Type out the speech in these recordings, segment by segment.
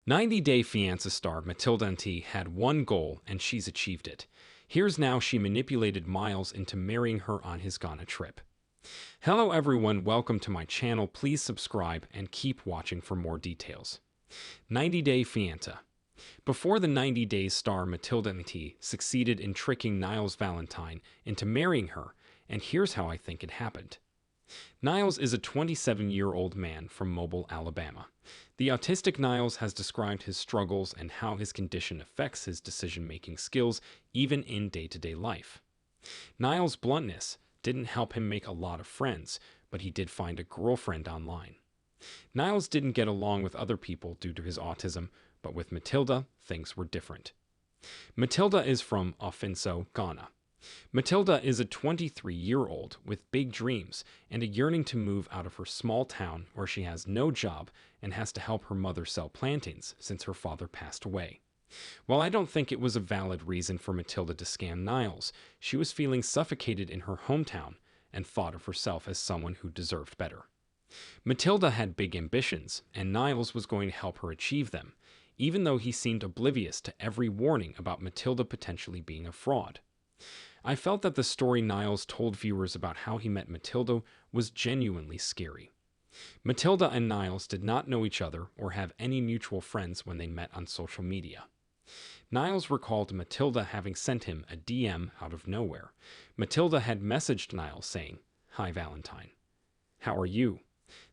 90-Day Fiancé star Matilda Nti had one goal, and she's achieved it. Here's now she manipulated Miles into marrying her on his Ghana trip. Hello everyone, welcome to my channel. Please subscribe and keep watching for more details. 90-Day Fiancé. Before the 90 Days star Matilda Nti succeeded in tricking Niles Valentine into marrying her, and here's how I think it happened. Niles is a 27-year-old man from Mobile, Alabama. The autistic Niles has described his struggles and how his condition affects his decision-making skills even in day-to-day life. Niles' bluntness didn't help him make a lot of friends, but he did find a girlfriend online. Niles didn't get along with other people due to his autism, but with Matilda, things were different. Matilda is from Fiancé, Ghana. Matilda is a 23-year-old with big dreams and a yearning to move out of her small town where she has no job and has to help her mother sell plantains since her father passed away. While I don't think it was a valid reason for Matilda to scam Niles, she was feeling suffocated in her hometown and thought of herself as someone who deserved better. Matilda had big ambitions, and Niles was going to help her achieve them, even though he seemed oblivious to every warning about Matilda potentially being a fraud. I felt that the story Niles told viewers about how he met Matilda was genuinely scary. Matilda and Niles did not know each other or have any mutual friends when they met on social media. Niles recalled Matilda having sent him a DM out of nowhere. Matilda had messaged Niles saying, "Hi Valentine. How are you?"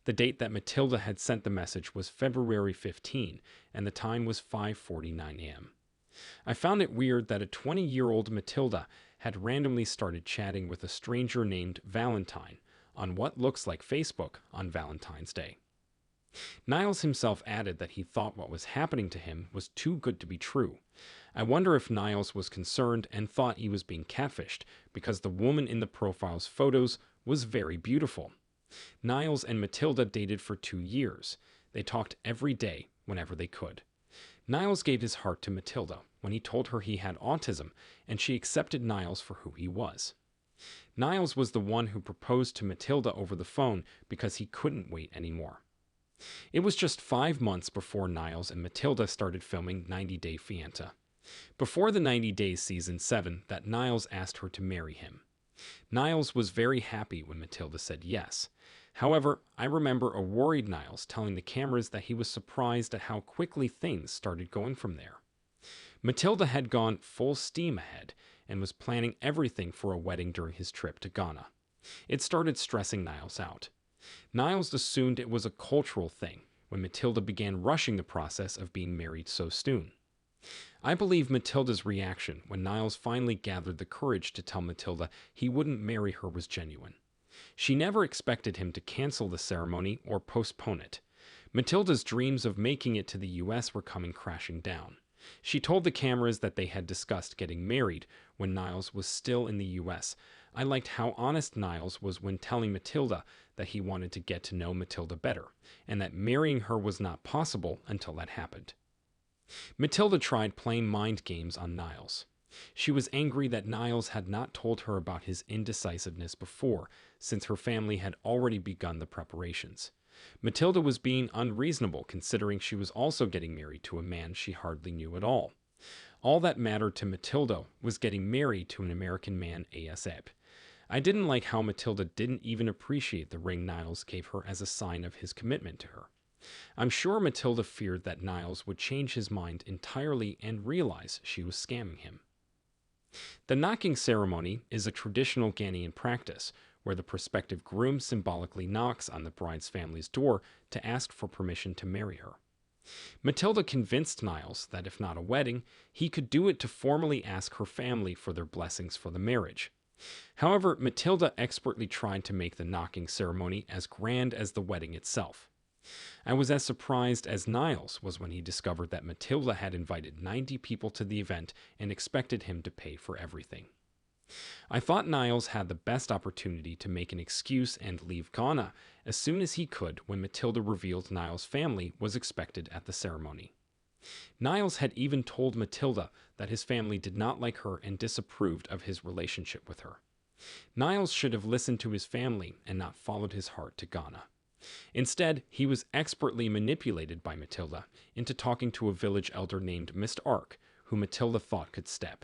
The date that Matilda had sent the message was February 15, and the time was 5:49 a.m. I found it weird that a 20-year-old Matilda had randomly started chatting with a stranger named Valentine on what looks like Facebook on Valentine's Day. Niles himself added that he thought what was happening to him was too good to be true. I wonder if Niles was concerned and thought he was being catfished because the woman in the profile's photos was very beautiful. Niles and Matilda dated for 2 years. They talked every day whenever they could. Niles gave his heart to Matilda when he told her he had autism, and she accepted Niles for who he was. Niles was the one who proposed to Matilda over the phone because he couldn't wait anymore. It was just 5 months before Niles and Matilda started filming 90-Day Fiancé. Before the 90 Days Season 7 that Niles asked her to marry him. Niles was very happy when Matilda said yes. However, I remember a worried Niles telling the cameras that he was surprised at how quickly things started going from there. Matilda had gone full steam ahead and was planning everything for a wedding during his trip to Ghana. It started stressing Niles out. Niles assumed it was a cultural thing when Matilda began rushing the process of being married so soon. I believe Matilda's reaction when Niles finally gathered the courage to tell Matilda he wouldn't marry her was genuine. She never expected him to cancel the ceremony or postpone it. Matilda's dreams of making it to the US were coming crashing down. She told the cameras that they had discussed getting married when Niles was still in the US. I liked how honest Niles was when telling Matilda that he wanted to get to know Matilda better, and that marrying her was not possible until that happened. Matilda tried playing mind games on Niles. She was angry that Niles had not told her about his indecisiveness before, since her family had already begun the preparations. Matilda was being unreasonable considering she was also getting married to a man she hardly knew at all. All that mattered to Matilda was getting married to an American man ASAP. I didn't like how Matilda didn't even appreciate the ring Niles gave her as a sign of his commitment to her. I'm sure Matilda feared that Niles would change his mind entirely and realize she was scamming him. The knocking ceremony is a traditional Ghanaian practice where the prospective groom symbolically knocks on the bride's family's door to ask for permission to marry her. Matilda convinced Niles that if not a wedding, he could do it to formally ask her family for their blessings for the marriage. However, Matilda expertly tried to make the knocking ceremony as grand as the wedding itself. I was as surprised as Niles was when he discovered that Matilda had invited 90 people to the event and expected him to pay for everything. I thought Niles had the best opportunity to make an excuse and leave Ghana as soon as he could when Matilda revealed Niles' family was expected at the ceremony. Niles had even told Matilda that his family did not like her and disapproved of his relationship with her. Niles should have listened to his family and not followed his heart to Ghana. Instead, he was expertly manipulated by Matilda into talking to a village elder named Mr. Ark, who Matilda thought could step